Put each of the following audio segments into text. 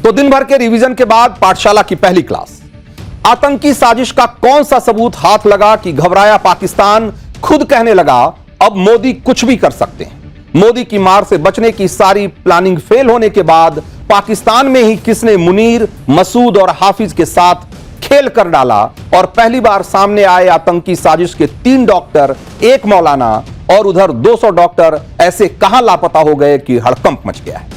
तो दिन भर के रिवीजन के बाद पाठशाला की पहली क्लास। आतंकी साजिश का कौन सा सबूत हाथ लगा कि घबराया पाकिस्तान खुद कहने लगा अब मोदी कुछ भी कर सकते हैं। मोदी की मार से बचने की सारी प्लानिंग फेल होने के बाद पाकिस्तान में ही किसने मुनीर, मसूद और हाफिज के साथ खेल कर डाला और पहली बार सामने आए आतंकी साजिश के 3 डॉक्टर, 1 मौलाना और उधर 200 डॉक्टर ऐसे कहां लापता हो गए कि हड़कंप मच गया है।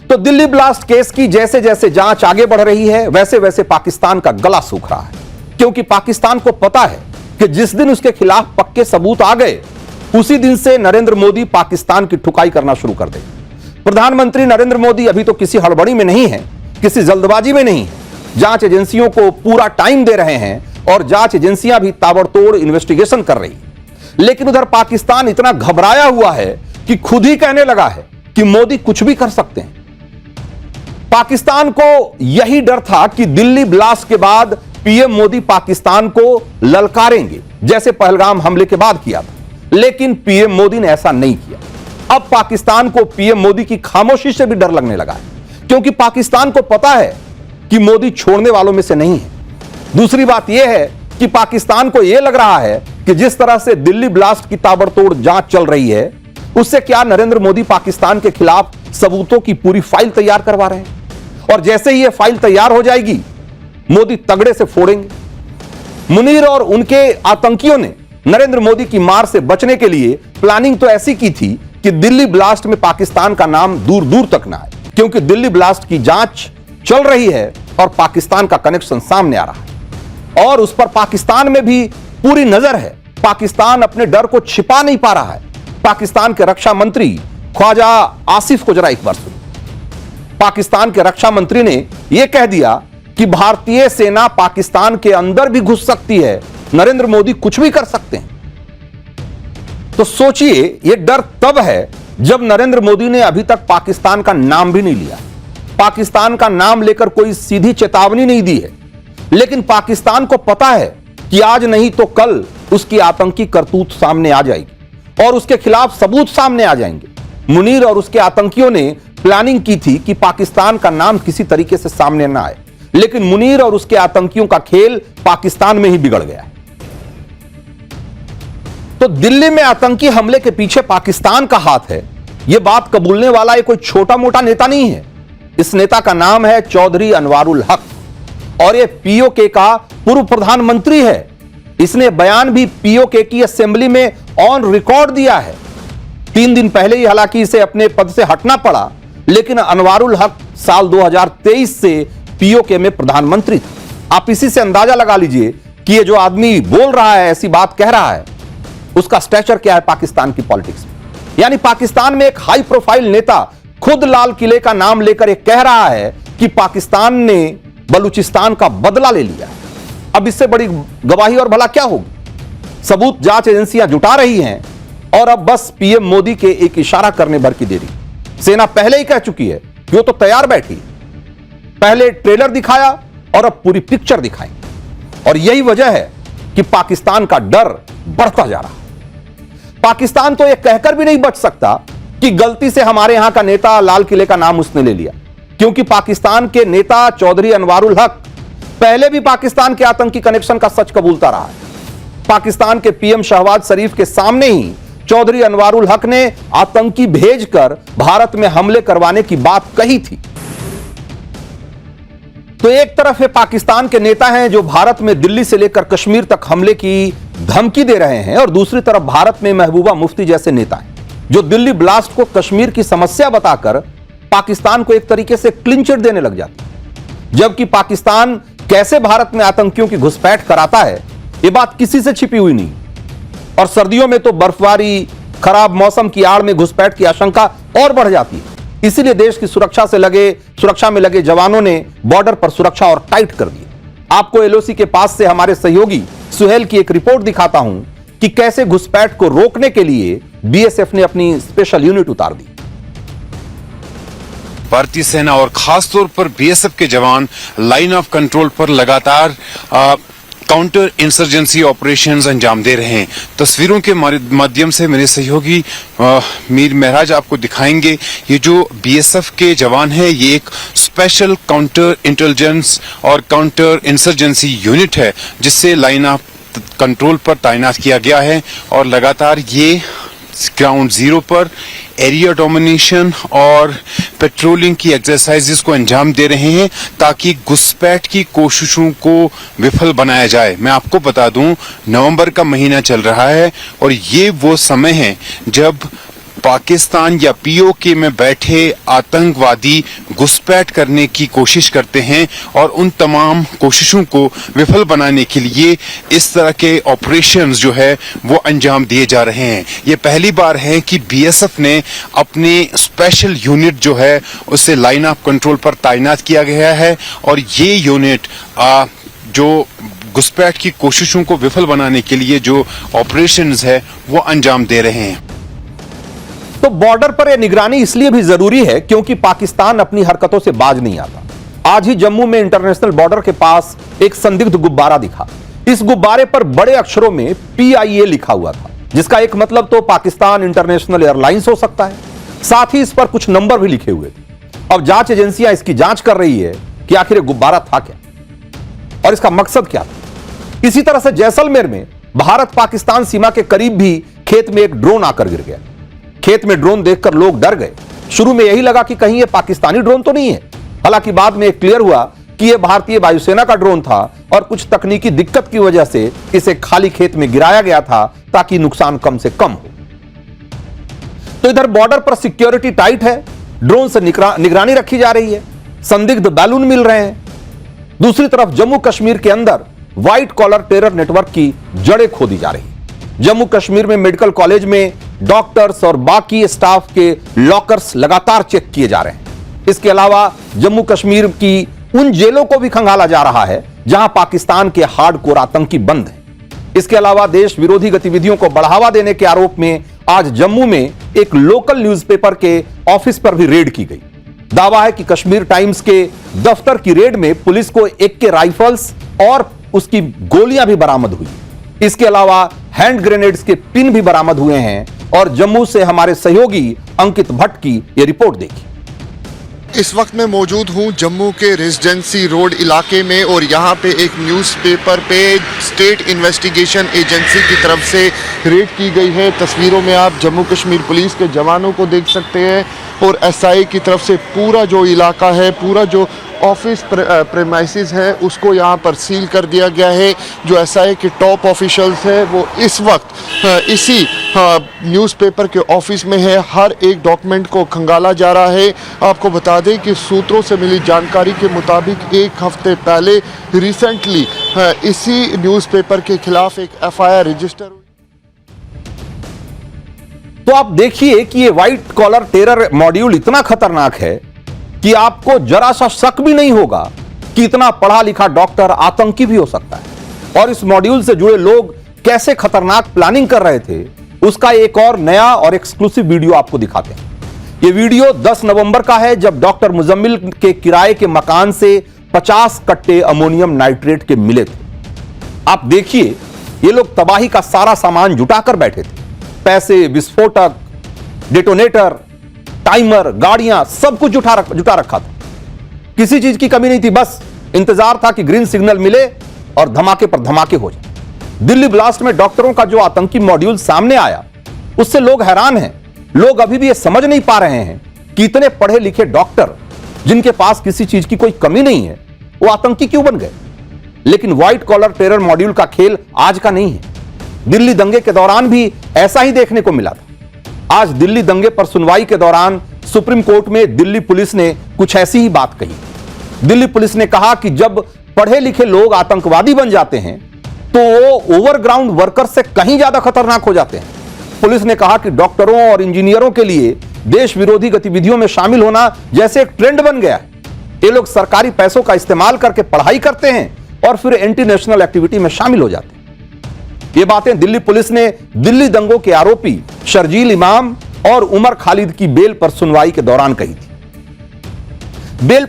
तो दिल्ली ब्लास्ट केस की जैसे जैसे जांच आगे बढ़ रही है वैसे वैसे पाकिस्तान का गला सूख रहा है, क्योंकि पाकिस्तान को पता है कि जिस दिन उसके खिलाफ पक्के सबूत आ गए उसी दिन से नरेंद्र मोदी पाकिस्तान की ठुकाई करना शुरू कर देंगे। प्रधानमंत्री नरेंद्र मोदी अभी तो किसी हड़बड़ी में नहीं है, किसी जल्दबाजी में नहीं है। जांच एजेंसियों को पूरा टाइम दे रहे हैं और जांच एजेंसियां भी ताबड़तोड़ इन्वेस्टिगेशन कर रही है। लेकिन उधर पाकिस्तान इतना घबराया हुआ है कि खुद ही कहने लगा है कि मोदी कुछ भी कर सकते हैं। पाकिस्तान को यही डर था कि दिल्ली ब्लास्ट के बाद पीएम मोदी पाकिस्तान को ललकारेंगे, जैसे पहलगाम हमले के बाद किया था। लेकिन पीएम मोदी ने ऐसा नहीं किया। अब पाकिस्तान को पीएम मोदी की खामोशी से भी डर लगने लगा है, क्योंकि पाकिस्तान को पता है कि मोदी छोड़ने वालों में से नहीं है। दूसरी बात यह है कि पाकिस्तान को यह लग रहा है कि जिस तरह से दिल्ली ब्लास्ट की ताबड़तोड़ जांच चल रही है उससे क्या नरेंद्र मोदी पाकिस्तान के खिलाफ सबूतों की पूरी फाइल तैयार करवा रहे हैं, और जैसे ही यह फाइल तैयार हो जाएगी मोदी तगड़े से फोड़ेंगे। मुनीर और उनके आतंकियों ने नरेंद्र मोदी की मार से बचने के लिए प्लानिंग तो ऐसी की थी कि दिल्ली ब्लास्ट में पाकिस्तान का नाम दूर दूर तक ना आए, क्योंकि दिल्ली ब्लास्ट की जांच चल रही है और पाकिस्तान का कनेक्शन सामने आ रहा है और उस पर पाकिस्तान में भी पूरी नजर है। पाकिस्तान अपने डर को छिपा नहीं पा रहा है। पाकिस्तान के रक्षा मंत्री ख्वाजा आसिफ को जरा एक बार सुनिए। पाकिस्तान के रक्षा मंत्री ने यह कह दिया कि भारतीय सेना पाकिस्तान के अंदर भी घुस सकती है, नरेंद्र मोदी कुछ भी कर सकते हैं। तो सोचिए, यह डर तब है जब नरेंद्र मोदी ने अभी तक पाकिस्तान का नाम भी नहीं लिया, पाकिस्तान का नाम लेकर कोई सीधी चेतावनी नहीं दी है। लेकिन पाकिस्तान को पता है कि आज नहीं तो कल उसकी आतंकी करतूत सामने आ जाएगी और उसके खिलाफ सबूत सामने आ जाएंगे। मुनीर और उसके आतंकियों ने प्लानिंग की थी कि पाकिस्तान का नाम किसी तरीके से सामने ना आए, लेकिन मुनीर और उसके आतंकियों का खेल पाकिस्तान में ही बिगड़ गया है। तो दिल्ली में आतंकी हमले के पीछे पाकिस्तान का हाथ है, यह बात कबूलने वाला ये कोई छोटा मोटा नेता नहीं है। इस नेता का नाम है चौधरी अनवारुल हक और यह पीओके का पूर्व प्रधानमंत्री है। इसने बयान भी पीओके की असेंबली में ऑन रिकॉर्ड दिया है। 3 दिन पहले ही हालांकि इसे अपने पद से हटना पड़ा, लेकिन अनवारुल हक साल 2023 से पीओके में प्रधानमंत्री थे। आप इसी से अंदाजा लगा लीजिए कि ये जो आदमी बोल रहा है, ऐसी बात कह रहा है, उसका स्टेचर क्या है पाकिस्तान की पॉलिटिक्स में। यानी पाकिस्तान में एक हाई प्रोफाइल नेता खुद लाल किले का नाम लेकर एक कह रहा है कि पाकिस्तान ने बलूचिस्तान का बदला ले लिया। अब इससे बड़ी गवाही और भला क्या होगी। सबूत जांच एजेंसियां जुटा रही हैं और अब बस पीएम मोदी के एक इशारा करने भर की देरी। सेना पहले ही कह चुकी है कि वो तो तैयार बैठी, पहले ट्रेलर दिखाया और अब पूरी पिक्चर दिखाएंगे। और यही वजह है कि पाकिस्तान का डर बढ़ता जा रहा है। पाकिस्तान तो यह कहकर भी नहीं बच सकता कि गलती से हमारे यहां का नेता लाल किले का नाम उसने ले लिया, क्योंकि पाकिस्तान के नेता चौधरी अनवारुल हक पहले भी पाकिस्तान के आतंकी कनेक्शन का सच कबूलता रहा है। पाकिस्तान के पीएम शहबाज शरीफ के सामने ही चौधरी अनवारुल हक ने आतंकी भेजकर भारत में हमले करवाने की बात कही थी। तो एक तरफ है पाकिस्तान के नेता हैं जो भारत में दिल्ली से लेकर कश्मीर तक हमले की धमकी दे रहे हैं, और दूसरी तरफ भारत में महबूबा मुफ्ती जैसे नेता हैं जो दिल्ली ब्लास्ट को कश्मीर की समस्या बताकर पाकिस्तान को एक तरीके से क्लीन चिट देने लग जाते हैं। जबकि पाकिस्तान कैसे भारत में आतंकियों की घुसपैठ कराता है, यह बात किसी से छिपी हुई नहीं। और सर्दियों में तो बर्फबारी, खराब मौसम की आड़ में घुसपैठ की आशंका और बढ़ जाती है। इसीलिए देश की सुरक्षा में लगे जवानों ने बॉर्डर पर सुरक्षा और टाइट कर दी। आपको एलओसी के पास से हमारे सहयोगी सुहेल की एक रिपोर्ट दिखाता हूं कि कैसे घुसपैठ को रोकने के लिए बीएसएफ ने अपनी स्पेशल यूनिट उतार दी। भारतीय सेना और खासतौर पर बीएसएफ के जवान लाइन ऑफ कंट्रोल पर लगातार काउंटर इंसर्जेंसी ऑपरेशंस अंजाम दे रहे हैं। तस्वीरों के माध्यम से मेरे सहयोगी मीर महराज आपको दिखाएंगे। ये जो बीएसएफ के जवान हैं, ये एक स्पेशल काउंटर इंटेलिजेंस और काउंटर इंसर्जेंसी यूनिट है, जिससे लाइन ऑफ कंट्रोल पर तैनात किया गया है और लगातार ये ग्राउंड जीरो पर एरिया डोमिनेशन और पेट्रोलिंग की एक्सरसाइजेस को अंजाम दे रहे हैं, ताकि घुसपैठ की कोशिशों को विफल बनाया जाए। मैं आपको बता दूं, नवंबर का महीना चल रहा है और ये वो समय है जब पाकिस्तान या पीओके में बैठे आतंकवादी घुसपैठ करने की कोशिश करते हैं और उन तमाम कोशिशों को विफल बनाने के लिए इस तरह के ऑपरेशंस जो है वो अंजाम दिए जा रहे हैं। ये पहली बार है कि बीएसएफ ने अपने स्पेशल यूनिट जो है उसे लाइन ऑफ कंट्रोल पर तैनात किया गया है और ये यूनिट जो घुसपैठ की कोशिशों को विफल बनाने के लिए जो ऑपरेशंस है वो अंजाम दे रहे हैं। तो बॉर्डर पर यह निगरानी इसलिए भी जरूरी है क्योंकि पाकिस्तान अपनी हरकतों से बाज नहीं आता। आज ही जम्मू में इंटरनेशनल बॉर्डर के पास एक संदिग्ध गुब्बारा दिखा। इस गुब्बारे पर बड़े अक्षरों में PIA लिखा हुआ था, जिसका एक मतलब तो पाकिस्तान इंटरनेशनल एयरलाइंस हो सकता है। साथ ही इस पर कुछ नंबर भी लिखे हुए थे। अब जांच एजेंसियां इसकी जांच कर रही है कि आखिर यह गुब्बारा था क्या और इसका मकसद क्या था। इसी तरह से जैसलमेर में भारत पाकिस्तान सीमा के करीब भी खेत में एक ड्रोन आकर गिर गया। खेत में ड्रोन देखकर लोग डर गए। शुरू में यही लगा कि कहीं यह पाकिस्तानी ड्रोन तो नहीं है। हालांकि बाद में क्लियर हुआ कि यह भारतीय वायुसेना का ड्रोन था और कुछ तकनीकी दिक्कत की वजह से इसे खाली खेत में गिराया गया था ताकि नुकसान कम से कम हो। तो इधर बॉर्डर पर सिक्योरिटी टाइट है, ड्रोन से निगरानी रखी जा रही है, संदिग्ध बैलून मिल रहे हैं। दूसरी तरफ जम्मू कश्मीर के अंदर व्हाइट कॉलर टेरर नेटवर्क की जड़ें खोदी जा रही है। जम्मू कश्मीर में मेडिकल कॉलेज में डॉक्टर्स और बाकी स्टाफ के लॉकर्स लगातार चेक किए जा रहे हैं। इसके अलावा जम्मू कश्मीर की उन जेलों को भी खंगाला जा रहा है जहां पाकिस्तान के हार्डकोर आतंकी बंद हैं। इसके अलावा देश विरोधी गतिविधियों को बढ़ावा देने के आरोप में आज जम्मू में एक लोकल न्यूज़पेपर के ऑफिस पर भी रेड की गई। दावा है कि कश्मीर टाइम्स के दफ्तर की रेड में पुलिस को AK राइफल्स और उसकी गोलियां भी बरामद हुई। इसके अलावा हैंड ग्रेनेड्स के पिन भी बरामद हुए हैं। और जम्मू से हमारे सहयोगी अंकित भट्ट की यह रिपोर्ट देखी। इस वक्त मैं मौजूद हूं जम्मू के रेजिडेंसी रोड इलाके में और यहां पे एक न्यूज़पेपर पे स्टेट इन्वेस्टिगेशन एजेंसी की तरफ से रेड की गई है। तस्वीरों में आप जम्मू कश्मीर पुलिस के जवानों को देख सकते हैं और SI की तरफ से पूरा जो इलाका है, पूरा जो ऑफिस प्रेमाइसिस है, उसको यहाँ पर सील कर दिया गया है। जो SI के टॉप ऑफिशियल्स हैं वो इस वक्त इसी न्यूज़पेपर के ऑफिस में है। हर एक डॉक्यूमेंट को खंगाला जा रहा है। आपको बता दें कि सूत्रों से मिली जानकारी के मुताबिक एक हफ्ते पहले रिसेंटली इसी न्यूज़पेपर के खिलाफ एक FIR रजिस्टर हुई। तो आप देखिए कि ये व्हाइट कॉलर टेरर मॉड्यूल इतना खतरनाक है कि आपको जरा सा शक भी नहीं होगा कि इतना पढ़ा लिखा डॉक्टर आतंकी भी हो सकता है। और इस मॉड्यूल से जुड़े लोग कैसे खतरनाक प्लानिंग कर रहे थे, उसका एक और नया और एक्सक्लूसिव वीडियो आपको दिखाते हैं। यह वीडियो 10 नवंबर का है, जब डॉक्टर मुजम्मिल के किराए के मकान से 50 कट्टे अमोनियम नाइट्रेट के मिले थे। आप देखिए, ये लोग तबाही का सारा सामान जुटाकर बैठे थे। पैसे, विस्फोटक, डेटोनेटर, टाइमर, गाड़ियां, सब कुछ जुटा रखा था। किसी चीज की कमी नहीं थी, बस इंतजार था कि ग्रीन सिग्नल मिले और धमाके पर धमाके हो जाए। दिल्ली ब्लास्ट में डॉक्टरों का जो आतंकी मॉड्यूल सामने आया, उससे लोग हैरान हैं। लोग अभी भी ये समझ नहीं पा रहे हैं कि इतने पढ़े लिखे डॉक्टर जिनके पास किसी चीज की कोई कमी नहीं है, वो आतंकी क्यों बन गए। लेकिन व्हाइट कॉलर टेरर मॉड्यूल का खेल आज का नहीं है। दिल्ली दंगे के दौरान भी ऐसा ही देखने को मिला था। आज दिल्ली दंगे पर सुनवाई के दौरान सुप्रीम कोर्ट में दिल्ली पुलिस ने कुछ ऐसी ही बात कही। दिल्ली पुलिस ने कहा कि जब पढ़े लिखे लोग आतंकवादी बन जाते हैं तो वो ओवरग्राउंड वर्कर से कहीं ज्यादा खतरनाक हो जाते हैं। पुलिस ने कहा कि डॉक्टरों और इंजीनियरों के लिए देश विरोधी गतिविधियों में शामिल होना जैसे एक ट्रेंड बन गया है। ये लोग सरकारी पैसों का इस्तेमाल करके पढ़ाई करते हैं और फिर एंटी नेशनल एक्टिविटी में शामिल हो जाते हैं। ये बातें दिल्ली पुलिस ने दिल्ली दंगों के आरोपी शर्जील इमाम और उमर खालिद की बेल पर सुनवाई के दौरान कही थी। बेल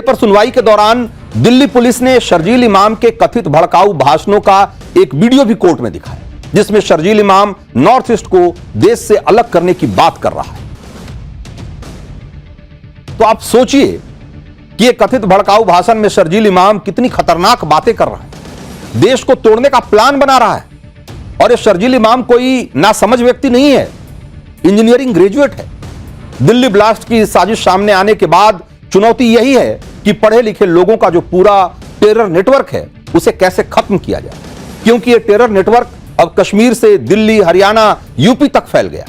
पर सुनवाई के दौरान दिल्ली पुलिस ने शर्जील इमाम के कथित भड़काऊ भाषणों का एक वीडियो भी कोर्ट में दिखाया, जिसमें शर्जील इमाम नॉर्थ ईस्ट को देश से अलग करने की बात कर रहा है। तो आप सोचिए कि यह कथित भड़काऊ भाषण में शर्जील इमाम कितनी खतरनाक बातें कर रहा है, देश को तोड़ने का प्लान बना रहा है। और यह शर्जील इमाम कोई नासमझ व्यक्ति नहीं है, इंजीनियरिंग ग्रेजुएट है। दिल्ली ब्लास्ट की साजिश सामने आने के बाद चुनौती यही है कि पढ़े लिखे लोगों का जो पूरा टेरर नेटवर्क है उसे कैसे खत्म किया जाए, क्योंकि यह टेरर नेटवर्क अब कश्मीर से दिल्ली, हरियाणा, यूपी तक फैल गया।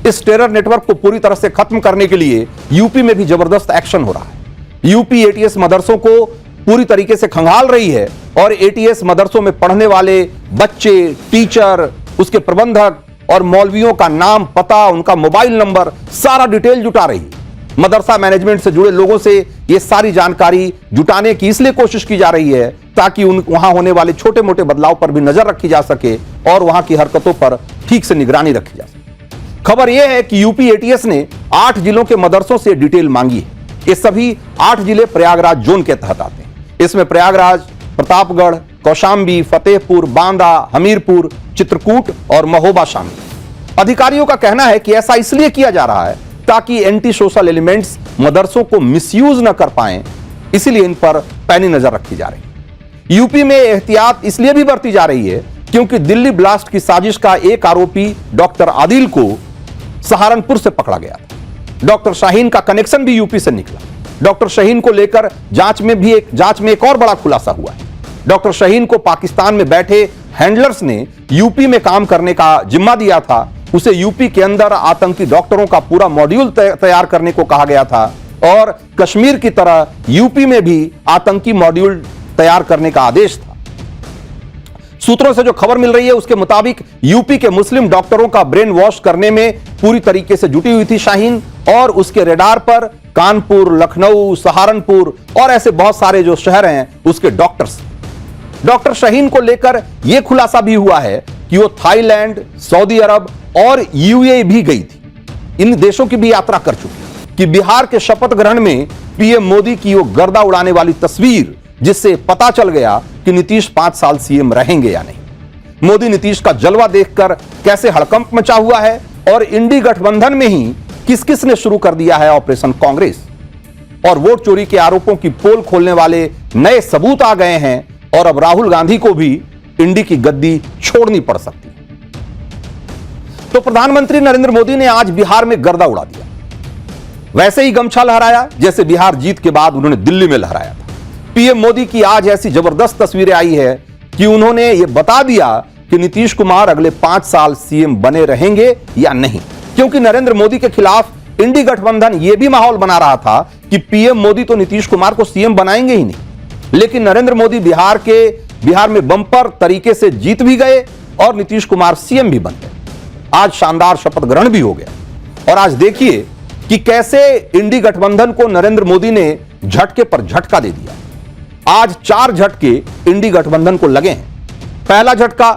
इस टेरर नेटवर्क को पूरी तरह से खत्म करने के लिए यूपी में भी जबरदस्त एक्शन हो रहा है। यूपी एटीएस मदरसों को पूरी तरीके से खंगाल रही है और एटीएस मदरसों में पढ़ने वाले बच्चे, टीचर, उसके प्रबंधक और मौलवियों का नाम, पता, उनका मोबाइल नंबर, सारा डिटेल जुटा रही है। मदरसा मैनेजमेंट से जुड़े लोगों से यह सारी जानकारी जुटाने की इसलिए कोशिश की जा रही है ताकि वहां होने वाले छोटे मोटे बदलाव पर भी नजर रखी जा सके और वहां की हरकतों पर ठीक से निगरानी रखी जा सके। खबर यह है कि यूपी एटीएस ने 8 जिलों के मदरसों से डिटेल मांगी है। ये सभी 8 जिले प्रयागराज जोन के तहत आते हैं। इसमें प्रयागराज, प्रतापगढ़, कौशाम्बी, फतेहपुर, बांदा, हमीरपुर, चित्रकूट और महोबा शामिल। अधिकारियों का कहना है कि ऐसा इसलिए किया जा रहा है ताकि एंटी सोशल एलिमेंट्स मदरसों को मिसयूज न कर पाएं, इसीलिए इन पर पैनी नजर रखी जा रही है। यूपी में एहतियात इसलिए भी बरती जा रही है क्योंकि दिल्ली ब्लास्ट की साजिश का एक आरोपी डॉक्टर आदिल को सहारनपुर से पकड़ा गया था। डॉक्टर शाहीन का कनेक्शन भी यूपी से निकला। डॉक्टर शाहीन को लेकर जांच में एक और बड़ा खुलासा हुआ है। डॉक्टर शाहीन को पाकिस्तान में बैठे हैंडलर्स ने यूपी में काम करने का जिम्मा दिया था। उसे यूपी के अंदर आतंकी डॉक्टरों का पूरा मॉड्यूल तैयार करने को कहा गया था और कश्मीर की तरह यूपी में भी आतंकी मॉड्यूल तैयार करने का आदेश था। सूत्रों से जो खबर मिल रही है उसके मुताबिक यूपी के मुस्लिम डॉक्टरों का ब्रेन वॉश करने में पूरी तरीके से जुटी हुई थी शाहीन और उसके रेडार पर कानपुर, लखनऊ, सहारनपुर और ऐसे बहुत सारे जो शहर हैं उसके डॉक्टर्स। डॉक्टर शाहीन को लेकर यह खुलासा भी हुआ है कि वो थाईलैंड, सऊदी अरब और यूएई भी गई थी। इन देशों की भी यात्रा कर चुकी कि बिहार के शपथ ग्रहण में पीएम मोदी की वो गर्दा उड़ाने वाली तस्वीर, जिससे पता चल गया कि नीतीश 5 साल सीएम रहेंगे या नहीं। मोदी नीतीश का जलवा देखकर कैसे हड़कंप मचा हुआ है और इंडी गठबंधन में ही किस किस ने शुरू कर दिया है ऑपरेशन कांग्रेस। और वोट चोरी के आरोपों की पोल खोलने वाले नए सबूत आ गए हैं और अब राहुल गांधी को भी इंडी की गद्दी छोड़नी पड़ सकती है। तो प्रधानमंत्री नरेंद्र मोदी ने आज बिहार में गर्दा उड़ा दिया। वैसे ही गमछा लहराया जैसे बिहार जीत के बाद उन्होंने दिल्ली में लहराया था। पीएम मोदी की आज ऐसी जबरदस्त तस्वीरें आई है कि उन्होंने यह बता दिया कि नीतीश कुमार अगले 5 साल सीएम बने रहेंगे या नहीं, क्योंकि नरेंद्र मोदी के खिलाफ इंडी गठबंधन यह भी माहौल बना रहा था कि पीएम मोदी तो नीतीश कुमार को सीएम बनाएंगे ही नहीं। लेकिन नरेंद्र मोदी बिहार में बंपर तरीके से जीत भी गए और नीतीश कुमार सीएम भी बन गए। आज शानदार शपथ ग्रहण भी हो गया और आज देखिए कि कैसे इंडी गठबंधन को नरेंद्र मोदी ने झटके पर झटका दे दिया। आज 4 झटके इंडी गठबंधन को लगे हैं। पहला झटका,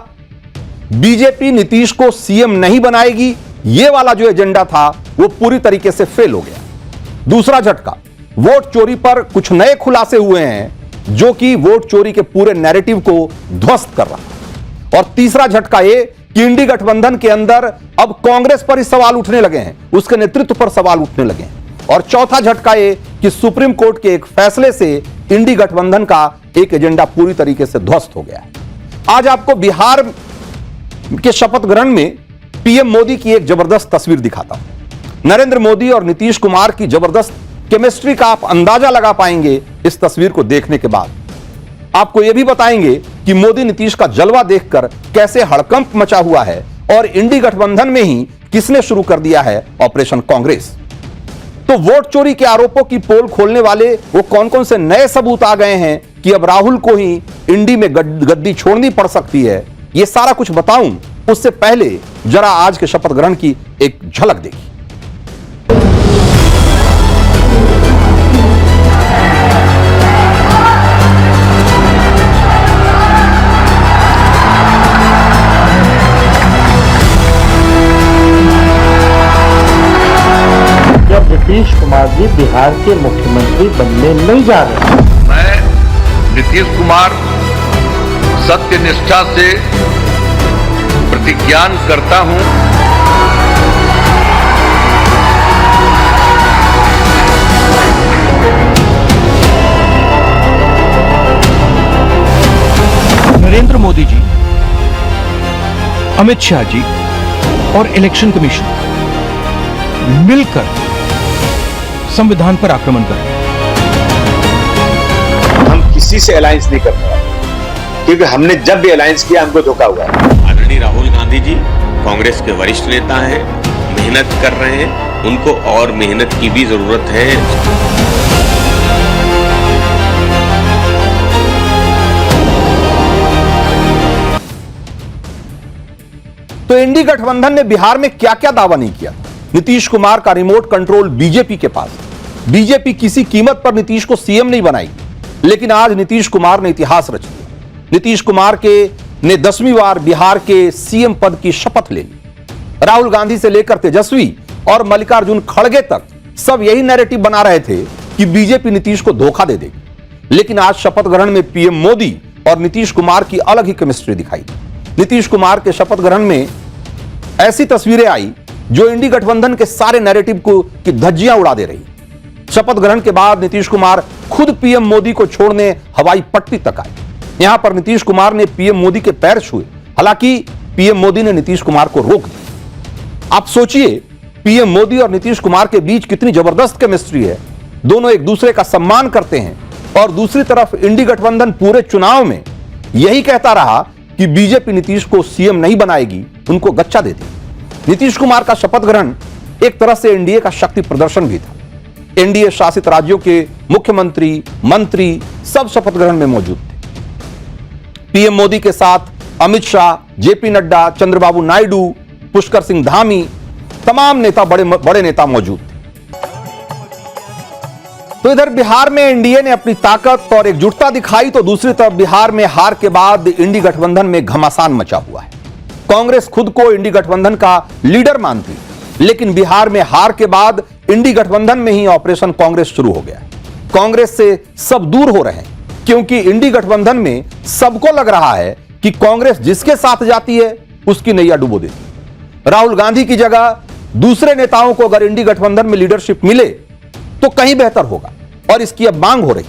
बीजेपी नीतीश को सीएम नहीं बनाएगी, यह वाला जो एजेंडा था वो पूरी तरीके से फेल हो गया। दूसरा झटका, वोट चोरी पर कुछ नए खुलासे हुए हैं जो कि वोट चोरी के पूरे नैरेटिव को ध्वस्त कर रहा है। और तीसरा झटका ये कि इंडी गठबंधन के अंदर अब कांग्रेस पर ही सवाल उठने लगे हैं, उसके नेतृत्व पर सवाल उठने लगे हैं। और चौथा झटका ये कि सुप्रीम कोर्ट के एक फैसले से इंडी गठबंधन का एक एजेंडा पूरी तरीके से ध्वस्त हो गया है। आज आपको बिहार के शपथ ग्रहण में पीएम मोदी की एक जबरदस्त तस्वीर दिखाता हूं। नरेंद्र मोदी और नीतीश कुमार की जबरदस्त केमिस्ट्री का आप अंदाजा लगा पाएंगे इस तस्वीर को देखने के बाद। आपको यह भी बताएंगे कि मोदी नीतीश का जलवा देखकर कैसे हड़कंप मचा हुआ है और इंडी गठबंधन में ही किसने शुरू कर दिया है ऑपरेशन कांग्रेस। तो वोट चोरी के आरोपों की पोल खोलने वाले वो कौन कौन से नए सबूत आ गए हैं कि अब राहुल को ही इंडी में गद्दी छोड़नी पड़ सकती है, ये सारा कुछ बताऊं उससे पहले जरा आज के शपथ ग्रहण की एक झलक देखिए। जब नीतीश कुमार जी बिहार के मुख्यमंत्री बनने नहीं जा रहे हैं। मैं नीतीश कुमार सत्य निष्ठा से प्रतिज्ञान करता हूं नरेंद्र मोदी जी, अमित शाह जी और इलेक्शन कमीशन मिलकर संविधान पर आक्रमण कर रहे हैं। हम किसी से अलायंस नहीं करने वाले, क्योंकि हमने जब भी अलायंस किया हमको धोखा हुआ है। आदरणीय राहुल गांधी जी कांग्रेस के वरिष्ठ नेता हैं, मेहनत कर रहे हैं, उनको और मेहनत की भी जरूरत है। तो इंडी गठबंधन ने बिहार में क्या क्या दावा नहीं किया। नीतीश कुमार का रिमोट कंट्रोल बीजेपी के पास। बीजेपी किसी कीमत पर नीतीश को सीएम नहीं बनाएगी, लेकिन आज नीतीश कुमार ने इतिहास रच दिया। नीतीश कुमार ने 10वीं बार बिहार के सीएम पद की शपथ ले ली। राहुल गांधी से लेकर तेजस्वी और मल्लिकार्जुन खड़गे तक सब यही नैरेटिव बना रहे थे कि बीजेपी नीतीश को धोखा दे देगी, लेकिन आज शपथ ग्रहण में पीएम मोदी और नीतीश कुमार की अलग ही केमिस्ट्री दिखाई। नीतीश कुमार के शपथ ग्रहण में ऐसी तस्वीरें आई जो इंडी गठबंधन के सारे नैरेटिव की धज्जियां उड़ा दे रही। शपथ ग्रहण के बाद नीतीश कुमार खुद पीएम मोदी को छोड़ने हवाई पट्टी तक आए। यहां पर नीतीश कुमार ने पीएम मोदी के पैर छुए, हालांकि पीएम मोदी ने नीतीश कुमार को रोक दिया। आप सोचिए, पीएम मोदी और नीतीश कुमार के बीच कितनी जबरदस्त केमिस्ट्री है। दोनों एक दूसरे का सम्मान करते हैं, और दूसरी तरफ इंडी गठबंधन पूरे चुनाव में यही कहता रहा कि बीजेपी नीतीश को सीएम नहीं बनाएगी, उनको गच्चा देती। नीतीश कुमार का शपथ ग्रहण एक तरह से एनडीए का शक्ति प्रदर्शन भी था। एनडीए शासित राज्यों के मुख्यमंत्री, मंत्री सब शपथ ग्रहण में मौजूद थे। पीएम मोदी के साथ अमित शाह, जेपी नड्डा, चंद्रबाबू नायडू, पुष्कर सिंह धामी, तमाम नेता, बड़े नेता मौजूद थे। तो इधर बिहार में एनडीए ने अपनी ताकत और एकजुटता दिखाई, तो दूसरी तरफ बिहार में हार के बाद इंडी गठबंधन में घमासान मचा हुआ है। कांग्रेस खुद को इंडी गठबंधन का लीडर मानती, लेकिन बिहार में हार के बाद इंडी गठबंधन में ही ऑपरेशन कांग्रेस शुरू हो गया। कांग्रेस से सब दूर हो रहे हैं, क्योंकि इंडी गठबंधन में सबको लग रहा है कि कांग्रेस जिसके साथ जाती है उसकी नैया डुबो देती। राहुल गांधी की जगह दूसरे नेताओं को अगर इंडी गठबंधन में लीडरशिप मिले तो कहीं बेहतर होगा, और इसकी अब मांग हो रही।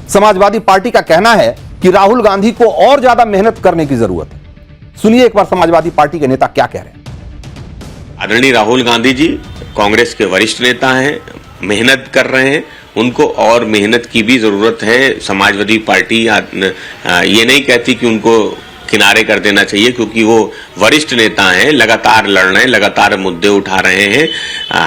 समाजवादी पार्टी का कहना है कि राहुल गांधी को और ज्यादा मेहनत करने की जरूरत है। सुनिए एक बार समाजवादी पार्टी के नेता क्या कह रहे हैं। आदरणीय राहुल गांधी जी कांग्रेस के वरिष्ठ नेता हैं, मेहनत कर रहे हैं, उनको और मेहनत की भी जरूरत है। समाजवादी पार्टी ये नहीं कहती कि उनको किनारे कर देना चाहिए, क्योंकि वो वरिष्ठ नेता हैं, लगातार लड़ रहे हैं, लगातार मुद्दे उठा रहे हैं।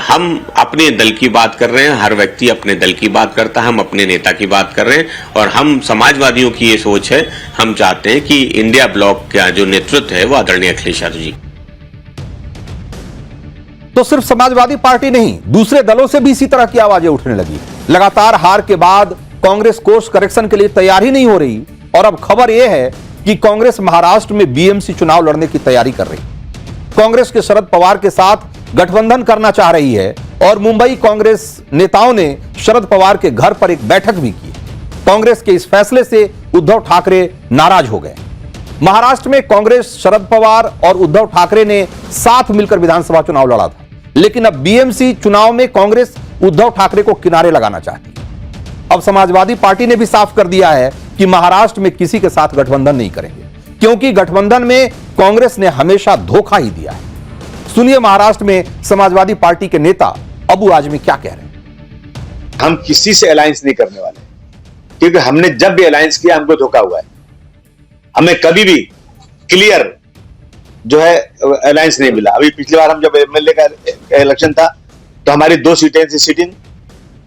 हम अपने दल की बात कर रहे हैं, हर व्यक्ति अपने दल की बात करता है, हम अपने नेता की बात कर रहे हैं, और हम समाजवादियों की ये सोच है, हम चाहते हैं कि इंडिया ब्लॉक का जो नेतृत्व है वो आदरणीय अखिलेश यादव जी। तो सिर्फ समाजवादी पार्टी नहीं, दूसरे दलों से भी इसी तरह की आवाजें उठने लगी। लगातार हार के बाद कांग्रेस कोर्स करेक्शन के लिए तैयार ही नहीं हो रही, और अब खबर यह है कि कांग्रेस महाराष्ट्र में बीएमसी चुनाव लड़ने की तैयारी कर रही। कांग्रेस के शरद पवार के साथ गठबंधन करना चाह रही है, और मुंबई कांग्रेस नेताओं ने शरद पवार के घर पर एक बैठक भी की। कांग्रेस के इस फैसले से उद्धव ठाकरे नाराज हो गए। महाराष्ट्र में कांग्रेस, शरद पवार और उद्धव ठाकरे ने साथ मिलकर विधानसभा चुनाव लड़ा था, लेकिन अब बीएमसी चुनाव में कांग्रेस उद्धव ठाकरे को किनारे लगाना चाहती है। अब समाजवादी पार्टी ने भी साफ कर दिया है कि महाराष्ट्र में किसी के साथ गठबंधन नहीं करेंगे, क्योंकि गठबंधन में कांग्रेस ने हमेशा धोखा ही दिया है। सुनिए महाराष्ट्र में समाजवादी पार्टी के नेता अबू आजमी क्या कह रहे हैं। हम किसी से अलायंस नहीं करने वाले, क्योंकि हमने जब भी अलायंस किया हमको धोखा हुआ है। हमें कभी भी क्लियर जो है अलायंस नहीं मिला। अभी पिछली बार हम जब एमएलए का इलेक्शन था तो हमारी 2 सीटें थी सिटिंग,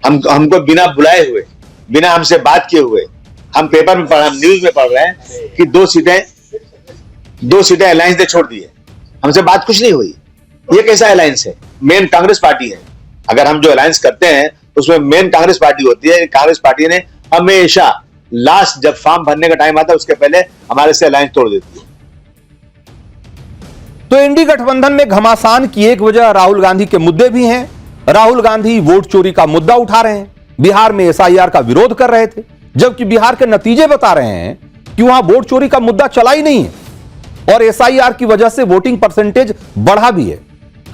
हमको बिना बुलाए हुए, बिना हमसे बात किए हुए, हम पेपर में पढ़, हम न्यूज में पढ़ रहे हैं कि 2 सीटें अलायंस ने छोड़ दी है। हमसे बात कुछ नहीं हुई। ये कैसा अलायंस है? मेन कांग्रेस पार्टी है। अगर हम जो अलायंस करते हैं उसमें मेन कांग्रेस पार्टी होती है। कांग्रेस पार्टी ने हमेशा लास्ट जब फॉर्म भरने का टाइम आता है उसके पहले हमारे से अलायंस तोड़ देती है। तो इंडी गठबंधन में घमासान की एक वजह राहुल गांधी के मुद्दे भी हैं। राहुल गांधी वोट चोरी का मुद्दा उठा रहे हैं, बिहार में एसआईआर का विरोध कर रहे थे, जबकि बिहार के नतीजे बता रहे हैं कि वहां वोट चोरी का मुद्दा चला ही नहीं है और एसआईआर की वजह से वोटिंग परसेंटेज बढ़ा भी है।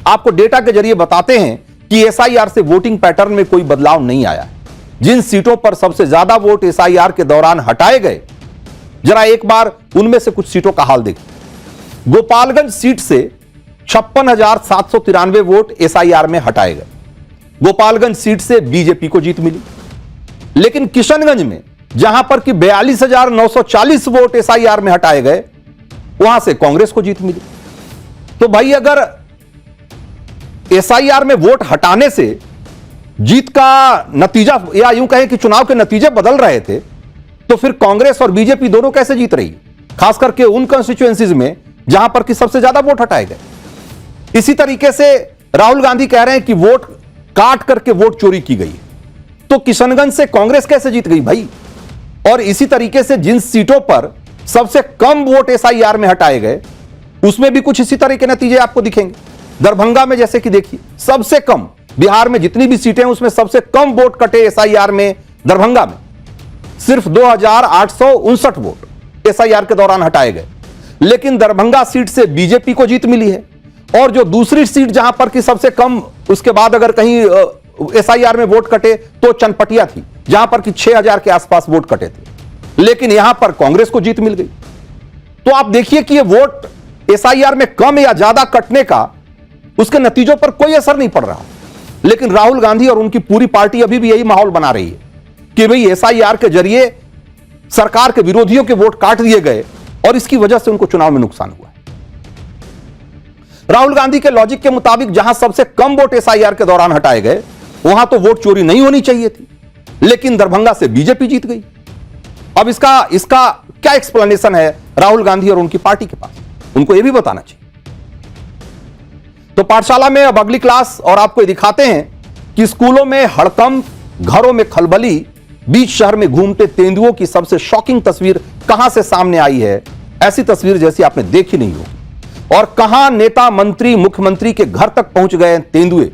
आपको डेटा के जरिए बताते हैं कि एसआईआर से वोटिंग पैटर्न में कोई बदलाव नहीं आया है। जिन सीटों पर सबसे ज्यादा वोट एसआईआर के दौरान हटाए गए, जरा एक बार उनमें से कुछ सीटों का हाल देखिए। गोपालगंज सीट से 56,793 वोट एसआईआर में हटाए गए। गोपालगंज सीट से बीजेपी को जीत मिली। लेकिन किशनगंज में जहां पर कि 42,940 वोट एसआईआर में हटाए गए, वहां से कांग्रेस को जीत मिली। तो भाई अगर एसआईआर में वोट हटाने से जीत का नतीजा या यूं कहें कि चुनाव के नतीजे बदल रहे थे, तो फिर कांग्रेस और बीजेपी दोनों कैसे जीत रही, खास करके उन कॉन्स्टिट्यूएंसीज में जहां पर कि सबसे ज्यादा वोट हटाए गए। इसी तरीके से राहुल गांधी कह रहे हैं कि वोट काट करके वोट चोरी की गई, तो किशनगंज से कांग्रेस कैसे जीत गई भाई। और इसी तरीके से जिन सीटों पर सबसे कम वोट एसआईआर में हटाए गए, उसमें भी कुछ इसी तरह के नतीजे आपको दिखेंगे। दरभंगा में जैसे कि देखिए, सबसे कम बिहार में जितनी भी सीटें हैं उसमें सबसे कम वोट कटे एसआईआर में दरभंगा में, सिर्फ 2,859 वोट एसआईआर के दौरान हटाए गए। लेकिन दरभंगा सीट से बीजेपी को जीत मिली है। और जो दूसरी सीट जहां पर कि सबसे कम, उसके बाद अगर कहीं एसआईआर में वोट कटे तो चनपटिया थी, जहां पर कि 6,000 के आसपास वोट कटे थे। लेकिन यहां पर कांग्रेस को जीत मिल गई। तो आप देखिए कि ये वोट एसआईआर में कम या ज्यादा कटने का उसके नतीजों पर कोई असर नहीं पड़ रहा। लेकिन राहुल गांधी और उनकी पूरी पार्टी अभी भी यही माहौल बना रही है कि भाई एसआईआर के जरिए सरकार के विरोधियों के वोट काट दिए गए और इसकी वजह से उनको चुनाव में नुकसान हुआ है। राहुल गांधी के लॉजिक के मुताबिक जहां सबसे कम वोट एसआईआर के दौरान हटाए गए, वहां तो वोट चोरी नहीं होनी चाहिए थी, लेकिन दरभंगा से बीजेपी जीत गई। अब इसका क्या एक्सप्लेनेशन है राहुल गांधी और उनकी पार्टी के पास, उनको यह भी बताना चाहिए। तो पाठशाला में अब अगली क्लास, और आपको दिखाते हैं कि स्कूलों में हड़कंप, घरों में खलबली, बीच शहर में घूमते तेंदुओं की सबसे शॉकिंग तस्वीर कहां से सामने आई है। ऐसी तस्वीर जैसी आपने देखी नहीं होगी। और कहां नेता, मंत्री, मुख्यमंत्री के घर तक पहुंच गए तेंदुए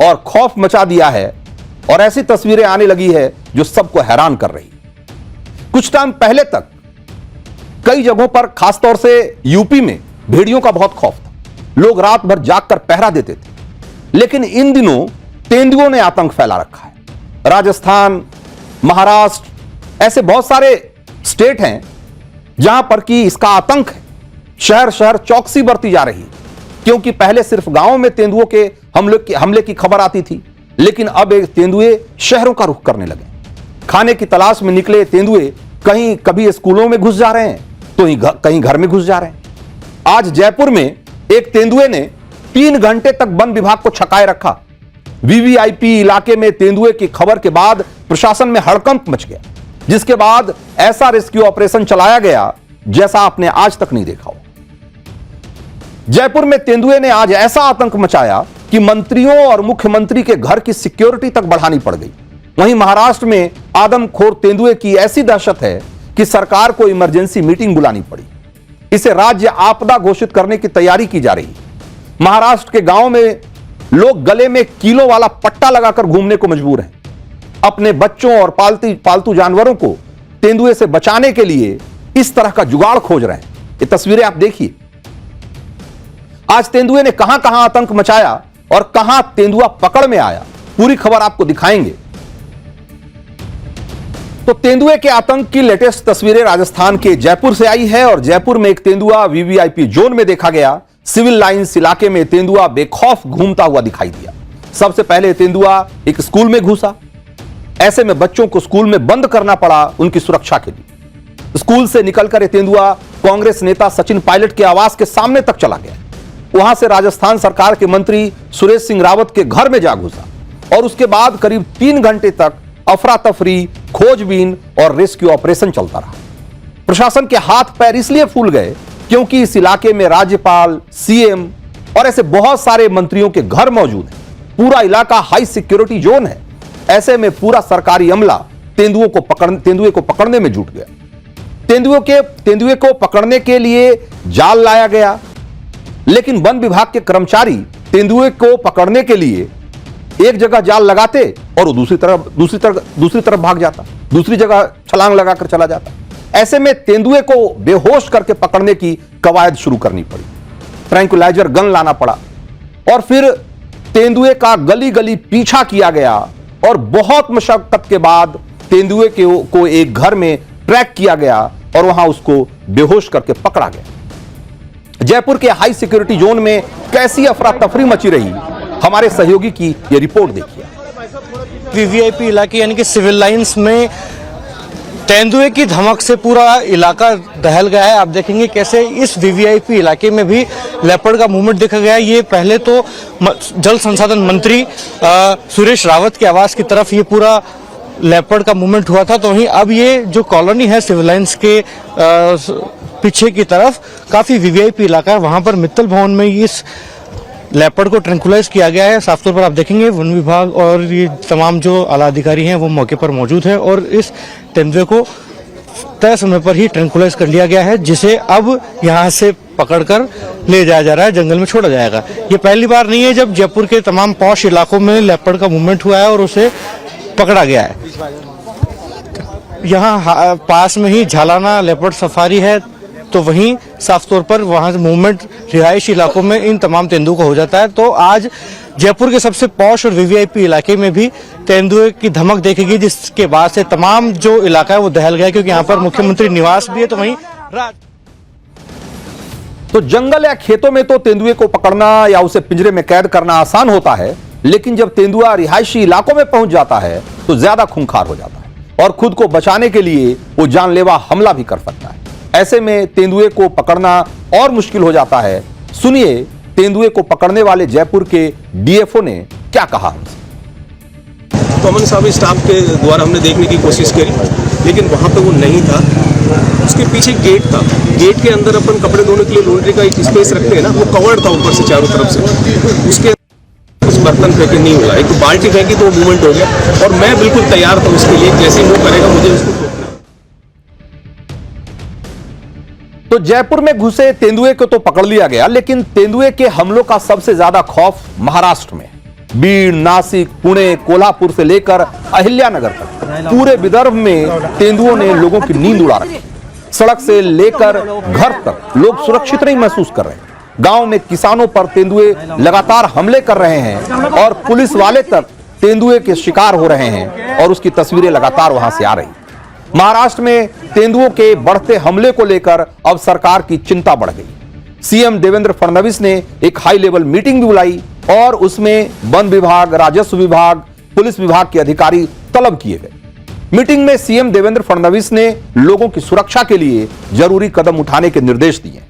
और खौफ मचा दिया है। और ऐसी तस्वीरें आने लगी है जो सबको हैरान कर रही है। कुछ टाइम पहले तक कई जगहों पर, खासतौर से यूपी में, भेड़ियों का बहुत खौफ था। लोग रात भर जागकर पहरा देते थे। लेकिन इन दिनों तेंदुओं ने आतंक फैला रखा है। राजस्थान, महाराष्ट्र, ऐसे बहुत सारे स्टेट हैं जहां पर कि इसका आतंक है। शहर शहर चौकसी बरती जा रही है, क्योंकि पहले सिर्फ गांवों में तेंदुओं के हमले की खबर आती थी, लेकिन अब एक तेंदुए शहरों का रुख करने लगे। खाने की तलाश में निकले तेंदुए कभी स्कूलों में घुस जा रहे हैं, तो कहीं घर में घुस जा रहे हैं। आज जयपुर में एक तेंदुए ने 3 घंटे तक वन विभाग को छकाए रखा। वीवीआईपी इलाके में तेंदुए की खबर के बाद प्रशासन में हड़कंप मच गया, जिसके बाद ऐसा रेस्क्यू ऑपरेशन चलाया गया जैसा आपने आज तक नहीं देखा हो। जयपुर में तेंदुए ने आज ऐसा आतंक मचाया कि मंत्रियों और मुख्यमंत्री के घर की सिक्योरिटी तक बढ़ानी पड़ गई। वहीं महाराष्ट्र में आदमखोर तेंदुए की ऐसी दहशत है कि सरकार को इमरजेंसी मीटिंग बुलानी पड़ी। इसे राज्य आपदा घोषित करने की तैयारी की जा रही है। महाराष्ट्र के गांव में लोग गले में किलो वाला पट्टा लगाकर घूमने को मजबूर हैं। अपने बच्चों और पालतू जानवरों को तेंदुए से बचाने के लिए इस तरह का जुगाड़ खोज रहे हैं। ये तस्वीरें आप देखिए। आज तेंदुए ने कहां कहां आतंक मचाया और कहां तेंदुआ पकड़ में आया, पूरी खबर आपको दिखाएंगे। तो तेंदुए के आतंक की लेटेस्ट तस्वीरें राजस्थान के जयपुर से आई है। और जयपुर में एक तेंदुआ वीवीआईपी जोन में देखा गया। सिविल लाइंस इलाके में तेंदुआ बेखौफ घूमता हुआ दिखाई दिया। सबसे पहले तेंदुआ एक स्कूल में घुसा। ऐसे में बच्चों को स्कूल में बंद करना पड़ा उनकी सुरक्षा के लिए। स्कूल से निकलकर तेंदुआ कांग्रेस नेता सचिन पायलट के आवास के सामने तक चला गया। वहां से राजस्थान सरकार के मंत्री सुरेश सिंह रावत के घर में जा घुसा और उसके बाद करीब 3 घंटे तक अफरा तफरी, खोजबीन और रेस्क्यू ऑपरेशन चलता रहा। प्रशासन के हाथ पैर इसलिए फूल गए क्योंकि इस इलाके में राज्यपाल, सीएम और ऐसे बहुत सारे मंत्रियों के घर मौजूद हैं। पूरा इलाका हाई सिक्योरिटी जोन है। ऐसे में पूरा सरकारी अमला तेंदुए को पकड़ने में जुट गया। तेंदुए को पकड़ने के लिए जाल लाया गया, लेकिन वन विभाग के कर्मचारी तेंदुए को पकड़ने के लिए एक जगह जाल लगाते और वो दूसरी तरफ भाग जाता, दूसरी जगह छलांग लगाकर चला जाता। ऐसे में तेंदुए को बेहोश करके पकड़ने की कवायद शुरू करनी पड़ी, ट्रैंक्विलाइजर गन लाना पड़ा और फिर तेंदुए का गली गली पीछा किया गया और बहुत मशक्कत के बाद तेंदुए को एक घर में ट्रैक किया गया और वहां उसको बेहोश करके पकड़ा गया। जयपुर के हाई सिक्योरिटी जोन में कैसी अफरा तफरी मची रही, हमारे सहयोगी की यह रिपोर्ट देखिए। वीवीआईपी इलाके यानी कि सिविल लाइंस में तेंदुए की धमक से पूरा इलाका दहल गया है। आप देखेंगे कैसे इस वीवीआईपी इलाके में भी लेपर्ड का मूवमेंट देखा गया है। ये पहले तो जल संसाधन मंत्री सुरेश रावत के आवास की तरफ ये पूरा लेपर्ड का मूवमेंट हुआ था, तो वहीं अब ये जो कॉलोनी है सिविल लाइंस के पीछे की तरफ काफी वीवीआईपी इलाका है, वहां पर मित्तल भवन में इस लेपर्ड को ट्रैंक्विलाइज किया गया है। साफ तौर पर आप देखेंगे वन विभाग और ये तमाम जो आला अधिकारी हैं वो मौके पर मौजूद है और इस तेंदुए को तय समय पर ही ट्रैंक्विलाइज कर लिया गया है, जिसे अब यहाँ से पकड़कर ले जाया जा रहा है, जंगल में छोड़ा जाएगा। ये पहली बार नहीं है जब जयपुर के तमाम पॉश इलाकों में लेपर्ड का मूवमेंट हुआ है और उसे पकड़ा गया है। यहाँ पास में ही झालाना लेपर्ड सफारी है, तो वहीं साफ तौर पर वहां से मूवमेंट रिहायशी इलाकों में इन तमाम तेंदुओं का हो जाता है। तो आज जयपुर के सबसे पॉश और वीवीआईपी इलाके में भी तेंदुए की धमक देखेगी, जिसके बाद से तमाम जो इलाका है वो दहल गया, क्योंकि यहाँ पर मुख्यमंत्री निवास भी है। तो वहीं तो जंगल या खेतों में तो तेंदुए को पकड़ना या उसे पिंजरे में कैद करना आसान होता है, लेकिन जब तेंदुआ रिहायशी इलाकों में पहुंच जाता है तो ज्यादा खूंखार हो जाता है और खुद को बचाने के लिए वो जानलेवा हमला भी कर सकता है। ऐसे में तेंदुए को पकड़ना और मुश्किल हो जाता है। सुनिए तेंदुए को पकड़ने वाले जयपुर के डीएफओ ने क्या कहा हमसे। कॉमन साहब स्टाफ के द्वारा हमने देखने की कोशिश करी, लेकिन वहाँ पे वो नहीं था। उसके पीछे गेट था, गेट के अंदर अपन कपड़े धोने के लिए लॉन्ड्री का एक स्पेस रखते हैं ना, वो कवर्ड था ऊपर से चारों तरफ से। उसके कुछ बर्तन फेंके नहीं हुआ, एक बाल्टी फेंकी तो मूवमेंट हो गया और मैं बिल्कुल तैयार था उसके लिए, जैसे वो करेगा मुझे उसको रोकना। तो जयपुर में घुसे तेंदुए को तो पकड़ लिया गया, लेकिन तेंदुए के हमलों का सबसे ज्यादा खौफ महाराष्ट्र में। बीड़, नासिक, पुणे, कोल्हापुर से लेकर अहिल्यानगर तक पूरे विदर्भ में तेंदुओं ने लोगों की नींद उड़ा रखी। सड़क से लेकर घर तक लोग सुरक्षित नहीं महसूस कर रहे हैं। गांव में किसानों पर तेंदुए लगातार हमले कर रहे हैं और पुलिस वाले तक तेंदुए के शिकार हो रहे हैं और उसकी तस्वीरें लगातार वहां से आ रही। महाराष्ट्र में तेंदुओं के बढ़ते हमले को लेकर अब सरकार की चिंता बढ़ गई। सीएम देवेंद्र फडणवीस ने एक हाई लेवल मीटिंग भी बुलाई और उसमें वन विभाग, राजस्व विभाग, पुलिस विभाग के अधिकारी तलब किए गए। मीटिंग में सीएम देवेंद्र फडणवीस ने लोगों की सुरक्षा के लिए जरूरी कदम उठाने के निर्देश दिए।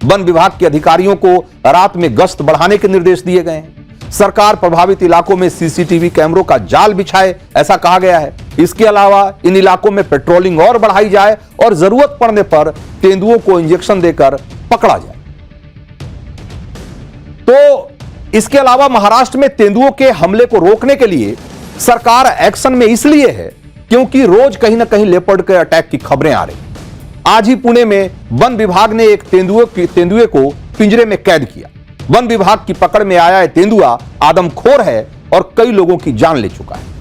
वन विभाग के अधिकारियों को रात में गश्त बढ़ाने के निर्देश दिए गए हैं। सरकार प्रभावित इलाकों में सीसीटीवी कैमरों का जाल बिछाए, ऐसा कहा गया है। इसके अलावा इन इलाकों में पेट्रोलिंग और बढ़ाई जाए और जरूरत पड़ने पर तेंदुओं को इंजेक्शन देकर पकड़ा जाए। तो इसके अलावा महाराष्ट्र में तेंदुओं के हमले को रोकने के लिए सरकार एक्शन में इसलिए है क्योंकि रोज कहीं ना कहीं लेपर्ड के अटैक की खबरें आ रही। आज ही पुणे में वन विभाग ने एक तेंदुए को पिंजरे में कैद किया। वन विभाग की पकड़ में आया है तेंदुआ आदमखोर है और कई लोगों की जान ले चुका है।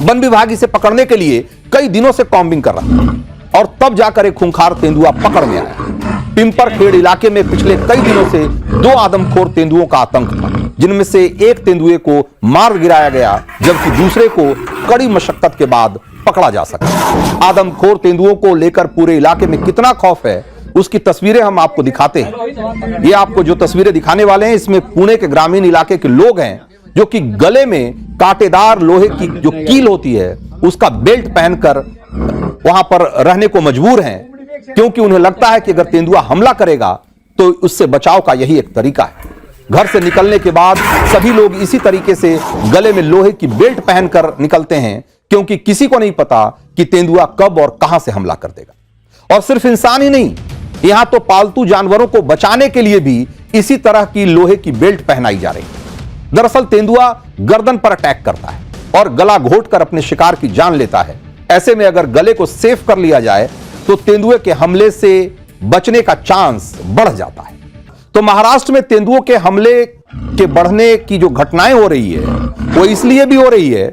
वन विभाग इसे पकड़ने के लिए कई दिनों से कॉम्बिंग कर रहा था और तब जाकर एक खूंखार तेंदुआ पकड़ में आया। पिंपरखेड़ इलाके में पिछले कई दिनों से 2 आदमखोर तेंदुओं का आतंक था, जिनमें से एक तेंदुए को मार गिराया गया जबकि दूसरे को कड़ी मशक्कत के बाद पकड़ा जा सका। आदमखोर तेंदुओं को लेकर पूरे इलाके में कितना खौफ है उसकी तस्वीरें हम आपको दिखाते हैं। ये आपको जो तस्वीरें दिखाने वाले हैं इसमें पुणे के ग्रामीण इलाके के लोग हैं जो कि गले में कांटेदार लोहे की जो कील होती है उसका बेल्ट पहनकर वहां पर रहने को मजबूर हैं, क्योंकि उन्हें लगता है कि अगर तेंदुआ हमला करेगा तो उससे बचाव का यही एक तरीका है। घर से निकलने के बाद सभी लोग इसी तरीके से गले में लोहे की बेल्ट पहनकर निकलते हैं, क्योंकि किसी को नहीं पता कि तेंदुआ कब और कहां से हमला कर देगा। और सिर्फ इंसान ही नहीं, यहां तो पालतू जानवरों को बचाने के लिए भी इसी तरह की लोहे की बेल्ट पहनाई जा रही है। दरअसल तेंदुआ गर्दन पर अटैक करता है और गला घोंटकर अपने शिकार की जान लेता है। ऐसे में अगर गले को सेफ कर लिया जाए तो तेंदुए के हमले से बचने का चांस बढ़ जाता है। तो महाराष्ट्र में तेंदुओं के हमले के बढ़ने की जो घटनाएं हो रही है वो इसलिए भी हो रही है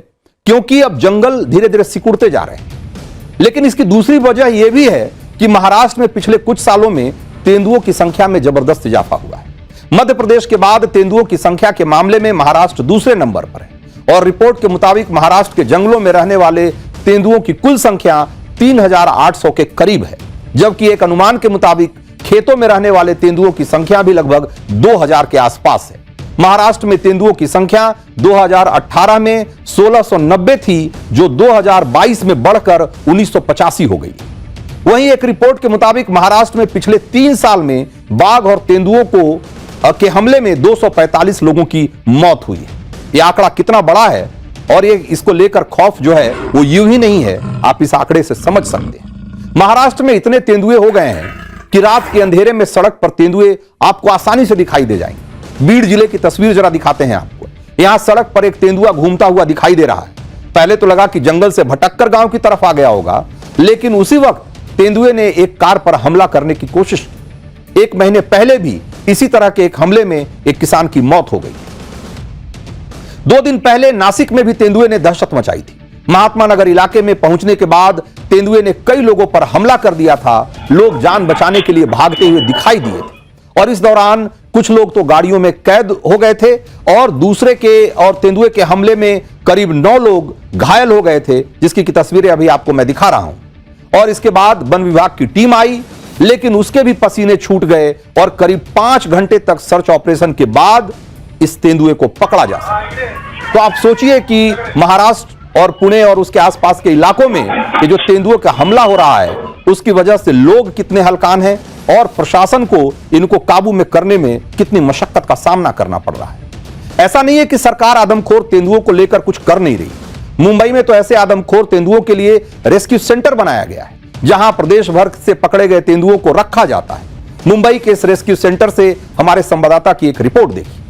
क्योंकि अब जंगल धीरे धीरे सिकुड़ते जा रहे हैं। लेकिन इसकी दूसरी वजह यह भी है कि महाराष्ट्र में पिछले कुछ सालों में तेंदुओं की संख्या में जबरदस्त इजाफा हुआ है। मध्य प्रदेश के बाद तेंदुओं की संख्या के मामले में महाराष्ट्र दूसरे नंबर पर है और रिपोर्ट के मुताबिक महाराष्ट्र के जंगलों में रहने वाले तेंदुओं की कुल संख्या 3800 के करीब है, जबकि एक अनुमान के मुताबिक खेतों में रहने वाले तेंदुओं की संख्या भी लगभग 2000 के आसपास है। महाराष्ट्र में तेंदुओं की संख्या 2018 में 1690 थी, जो 2022 में बढ़कर 1985 हो गई। वहीं एक रिपोर्ट के मुताबिक महाराष्ट्र में पिछले 3 साल में बाघ और तेंदुओं के हमले में 245 लोगों की मौत हुई है। यह आंकड़ा कितना बड़ा है और ये इसको लेकर खौफ जो है वो यूं ही नहीं है, आप इस आंकड़े से समझ सकते हैं। महाराष्ट्र में इतने तेंदुए हो गए हैं कि रात के अंधेरे में सड़क पर तेंदुए आपको आसानी से दिखाई दे जाएंगे। बीड़ जिले की तस्वीर जरा दिखाते हैं आपको। यहां सड़क पर एक तेंदुआ घूमता हुआ दिखाई दे रहा है। पहले तो लगा कि जंगल से भटककर गांव की तरफ आ गया होगा, लेकिन उसी वक्त तेंदुए ने एक कार पर हमला करने की कोशिश की। 1 महीने पहले भी इसी तरह के एक हमले में एक किसान की मौत हो गई। 2 दिन पहले नासिक में भी तेंदुए ने दहशत मचाई थी। महात्मा नगर इलाके में पहुंचने के बाद तेंदुए ने कई लोगों पर हमला कर दिया था। लोग जान बचाने के लिए भागते हुए दिखाई दिए थे और इस दौरान कुछ लोग तो गाड़ियों में कैद हो गए थे और तेंदुए के हमले में करीब 9 लोग घायल हो गए थे, जिसकी की तस्वीरें अभी आपको मैं दिखा रहा हूं। और इसके बाद वन विभाग की टीम आई, लेकिन उसके भी पसीने छूट गए और करीब 5 घंटे तक सर्च ऑपरेशन के बाद इस तेंदुए को पकड़ा जा सका। तो आप सोचिए कि महाराष्ट्र और पुणे और उसके आसपास के इलाकों में ये जो तेंदुओं का हमला हो रहा है, उसकी वजह से लोग कितने हलकान हैं और प्रशासन को इनको काबू में करने में कितनी मशक्कत का सामना करना पड़ रहा है। ऐसा नहीं है कि सरकार आदमखोर तेंदुओं को लेकर कुछ कर नहीं रही। मुंबई में तो ऐसे आदमखोर तेंदुओं के लिए रेस्क्यू सेंटर बनाया गया है, जहां प्रदेश भर से पकड़े गए तेंदुओं को रखा जाता है। मुंबई के इस रेस्क्यू सेंटर से हमारे संवाददाता की एक रिपोर्ट देखी।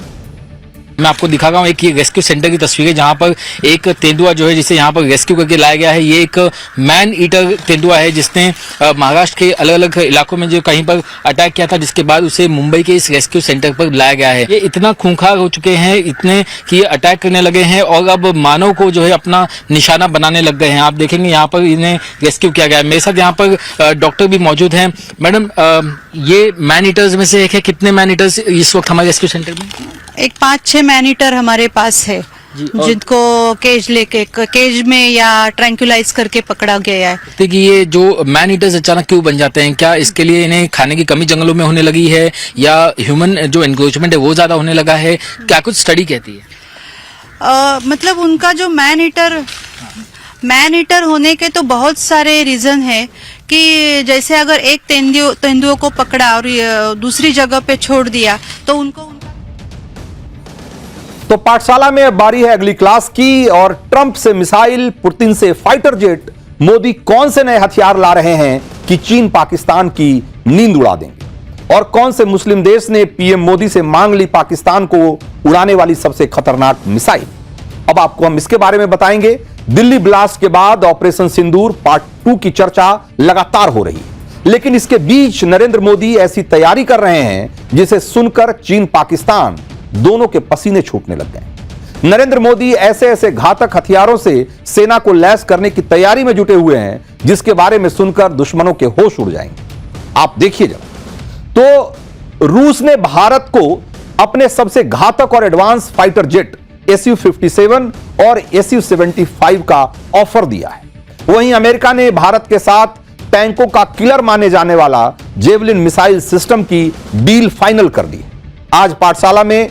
मैं आपको दिखा रहा हूँ एक ये रेस्क्यू सेंटर की तस्वीर है, जहाँ पर एक तेंदुआ जो है जिसे यहाँ पर रेस्क्यू करके लाया गया है। ये एक मैन ईटर तेंदुआ है जिसने महाराष्ट्र के अलग अलग इलाकों में जो कहीं पर अटैक किया था, जिसके बाद उसे मुंबई के इस रेस्क्यू सेंटर पर लाया गया है। ये इतना खूंखार हो चुके हैं, इतने कि ये अटैक करने लगे हैं और अब मानव को जो है अपना निशाना बनाने लग गए हैं। आप देखेंगे यहाँ पर इन्हें रेस्क्यू किया गया है। मेरे साथ यहाँ पर डॉक्टर भी मौजूद हैं। मैडम, ये मैन ईटर्स में से एक है। कितने मैन ईटर्स इस वक्त हमारे रेस्क्यू सेंटर में? एक 5-6 मैन ईटर हमारे पास है, जिनको केज में या ट्रैंक्युलाइज करके पकड़ा गया है। देखिए, ये जो मैन ईटर्स अचानक क्यों बन जाते हैं? क्या इसके लिए इन्हें खाने की कमी जंगलों में होने लगी है या ह्यूमन जो एनक्रोचमेंट है वो ज्यादा होने लगा है? क्या कुछ स्टडी कहती है? मतलब उनका जो मैन ईटर होने के तो बहुत सारे रीजन है कि जैसे अगर एक तेंदुओं को पकड़ा और दूसरी जगह पे छोड़ दिया तो उनको तो पाठशाला में अब बारी है अगली क्लास की। और ट्रंप से मिसाइल, पुतिन से फाइटर जेट, मोदी कौन से नए हथियार ला रहे हैं कि चीन पाकिस्तान की नींद उड़ा देंगे? और कौन से मुस्लिम देश ने पीएम मोदी से मांग ली पाकिस्तान को उड़ाने वाली सबसे खतरनाक मिसाइल? अब आपको हम इसके बारे में बताएंगे। दिल्ली ब्लास्ट के बाद ऑपरेशन सिंदूर पार्ट 2 की चर्चा लगातार हो रही है, लेकिन इसके बीच नरेंद्र मोदी ऐसी तैयारी कर रहे हैं जिसे सुनकर चीन पाकिस्तान दोनों के पसीने छूटने लग गए। नरेंद्र मोदी ऐसे घातक हथियारों से सेना को लैस करने की तैयारी में जुटे हुए हैं, जिसके बारे में सुनकर दुश्मनों के होश उड़ जाएंगे। आप देखिए जरा। तो रूस ने भारत को अपने सबसे घातक और एडवांस फाइटर जेट Su-57 और Su-75 का ऑफर दिया है। वहीं अमेरिका ने भारत के साथ टैंकों का किलर माने जाने वाला जेवलिन मिसाइल सिस्टम की डील फाइनल कर दी। आज पाठशाला में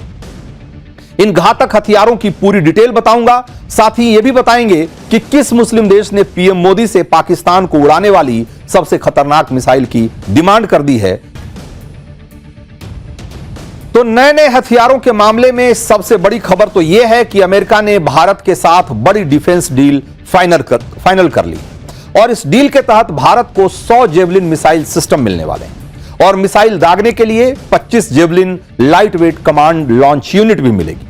इन घातक हथियारों की पूरी डिटेल बताऊंगा। साथ ही यह भी बताएंगे कि किस मुस्लिम देश ने पीएम मोदी से पाकिस्तान को उड़ाने वाली सबसे खतरनाक मिसाइल की डिमांड कर दी है। तो नए हथियारों के मामले में सबसे बड़ी खबर तो यह है कि अमेरिका ने भारत के साथ बड़ी डिफेंस डील फाइनल कर ली और इस डील के तहत भारत को 100 जेवलिन मिसाइल सिस्टम मिलने वाले हैं और मिसाइल दागने के लिए 25 javelin light weight command launch unit भी मिलेगी।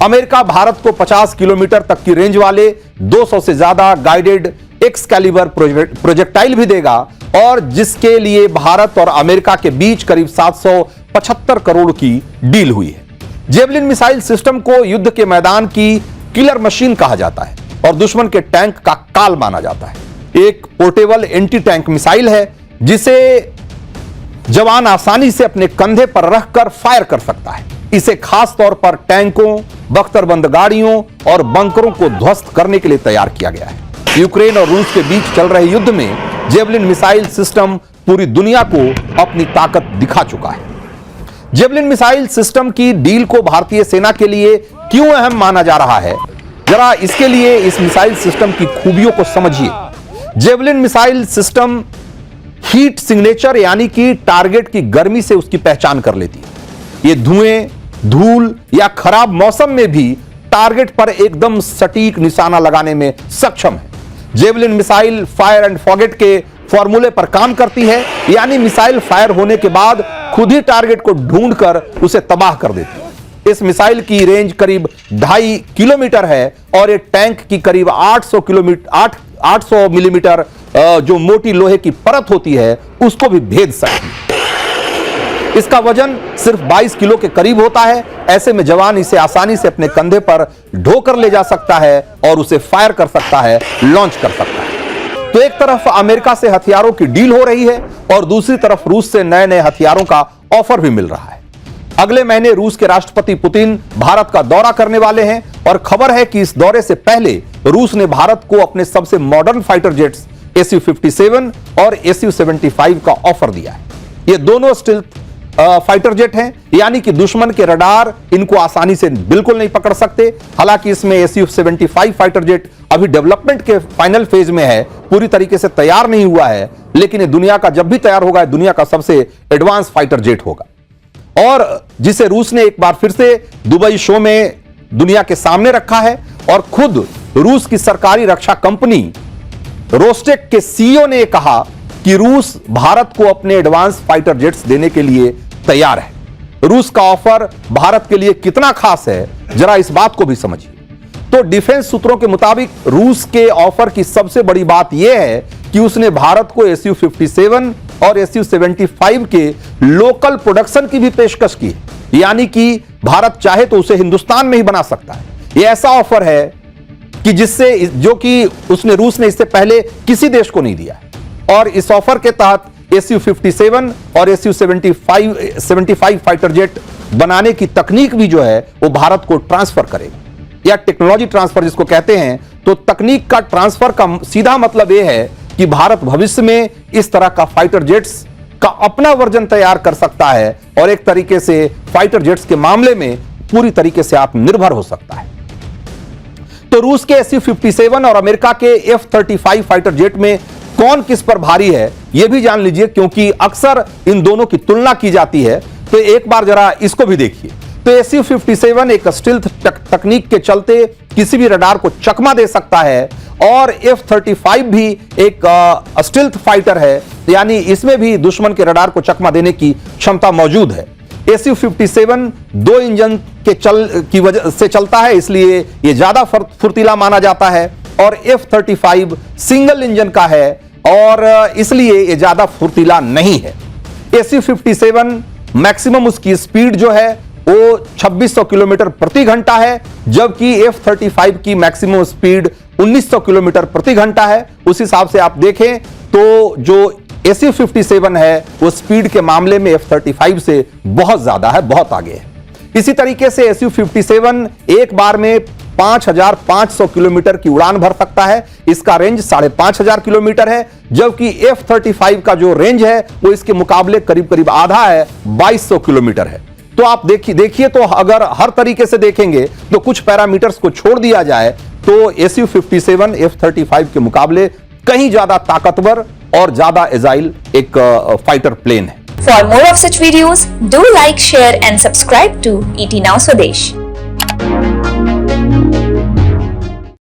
अमेरिका भारत को 50 किलोमीटर तक की रेंज वाले 200 से ज्यादा गाइडेड एक्सकैलिबर प्रोजेक्टाइल भी देगा और जिसके लिए भारत और अमेरिका के बीच करीब 775 करोड़ की डील हुई है। जेवलिन मिसाइल सिस्टम को युद्ध के मैदान की किलर मशीन कहा जाता है और दुश्मन के टैंक का काल माना जाता है। एक पोर्टेबल एंटी टैंक मिसाइल है जिसे जवान आसानी से अपने कंधे पर रखकर फायर कर सकता है। इसे खास तौर पर टैंकों, बख्तरबंद गाड़ियों और बंकरों को ध्वस्त करने के लिए तैयार किया गया है। यूक्रेन और रूस के बीच चल रहे युद्ध में जेवलिन मिसाइल सिस्टम पूरी दुनिया को अपनी ताकत दिखा चुका है। जेवलिन मिसाइल सिस्टम की डील को भारतीय सेना के लिए क्यों अहम माना जा रहा है, जरा इसके लिए इस मिसाइल सिस्टम की खूबियों को समझिए। Javelin missile system heat signature यानी कि टारगेट की गर्मी से उसकी पहचान कर लेती है। ये धुएं, धूल या खराब मौसम में भी टारगेट पर एकदम सटीक निशाना लगाने में सक्षम है। Javelin missile fire and forget के फॉर्मूले पर काम करती है, यानी मिसाइल फायर होने के बाद खुद ही टारगेट को ढूंढकर उसे तबाह कर देती है। इस मिसाइल की रेंज करीब 2.5 किलोमीटर है और ये टैंक की करीब 800 मिलीमीटर जो मोटी लोहे की परत होती है उसको भी भेद सकती है। इसका वजन सिर्फ 22 किलो के करीब होता है। ऐसे में जवान इसे आसानी से अपने कंधे पर ढोकर ले जा सकता है और उसे फायर कर सकता है, लॉन्च कर सकता है। तो एक तरफ अमेरिका से हथियारों की डील हो रही है और दूसरी तरफ रूस से नए नए हथियारों का ऑफर भी मिल रहा है। अगले महीने रूस के राष्ट्रपति पुतिन भारत का दौरा करने वाले हैं और खबर है कि इस दौरे से पहले रूस ने भारत को अपने सबसे मॉडर्न फाइटर जेट्स Su-57 और Su-75 का ऑफर दिया है। ये दोनों स्टील्थ फाइटर जेट हैं, यानी कि दुश्मन के रडार इनको आसानी से बिल्कुल नहीं पकड़ सकते। हालांकि इसमें Su-75 फाइटर जेट अभी डेवलपमेंट के फाइनल फेज में है, पूरी तरीके से तैयार नहीं हुआ है, लेकिन ये दुनिया का जब भी तैयार होगा दुनिया का सबसे एडवांस फाइटर जेट होगा और जिसे रूस ने एक बार फिर से दुबई शो में दुनिया के सामने रखा है। और खुद रूस की सरकारी रक्षा कंपनी रोस्टेक के सीईओ ने कहा कि रूस भारत को अपने एडवांस फाइटर जेट्स देने के लिए तैयार है। रूस का ऑफर भारत के लिए कितना खास है, जरा इस बात को भी समझिए। तो डिफेंस सूत्रों के मुताबिक रूस के ऑफर की सबसे बड़ी बात यह है कि उसने भारत को Su-57 और Su-75 के लोकल प्रोडक्शन की भी पेशकश की है, यानी कि भारत चाहे तो उसे हिंदुस्तान में ही बना सकता है। यह ऐसा ऑफर है कि जो कि रूस ने इससे पहले किसी देश को नहीं दिया है। और इस ऑफर के तहत Su-57 और Su-75 फाइटर जेट बनाने की तकनीक भी जो है वो भारत को ट्रांसफर करेगा, या टेक्नोलॉजी ट्रांसफर जिसको कहते हैं। तो तकनीक का ट्रांसफर का सीधा मतलब यह है कि भारत भविष्य में इस तरह का फाइटर जेट्स का अपना वर्जन तैयार कर सकता है और एक तरीके से फाइटर जेट्स के मामले में पूरी तरीके से आत्मनिर्भर हो सकता है। तो रूस के Su-57 और अमेरिका के F-35 फाइटर जेट में कौन किस पर भारी है यह भी जान लीजिए, क्योंकि अक्सर इन दोनों की तुलना की जाती है। तो एक बार जरा इसको भी देखिए। तो Su-57 एक स्टील्थ तकनीक के चलते किसी भी रडार को चकमा दे सकता है और F-35 भी एक स्टील्थ फाइटर है, यानी इसमें भी दुश्मन के रडार को चकमा देने की क्षमता मौजूद है। Su-57 दो इंजन की वजह से चलता है, इसलिए यह ज्यादा फुर्तीला माना जाता है और F-35 सिंगल इंजन का है और इसलिए यह ज्यादा फुर्तीला नहीं है। Su-57 मैक्सिमम उसकी स्पीड जो है वो 2600 किलोमीटर प्रति घंटा है, जबकि F-35 की मैक्सिमम स्पीड 1900 किलोमीटर प्रति घंटा है। उस हिसाब से आप देखें तो जो Su-57 है वो स्पीड के मामले में F-35 से बहुत ज्यादा है, बहुत आगे है। इसी तरीके से Su-57 एक बार में 5500 किलोमीटर की उड़ान भर सकता है। इसका रेंज 5500 किलोमीटर है, जबकि F-35 का जो रेंज है वो इसके मुकाबले करीब करीब आधा है, 2200 किलोमीटर है। तो आप देखिए तो अगर हर तरीके से देखेंगे तो कुछ पैरामीटर्स को छोड़ दिया जाए तो Su-57 F-35 के मुकाबले कहीं ज्यादा ताकतवर और ज्यादा एजाइल एक फाइटर प्लेन है। For more of such videos, do like, share and subscribe to ET Now Swadesh.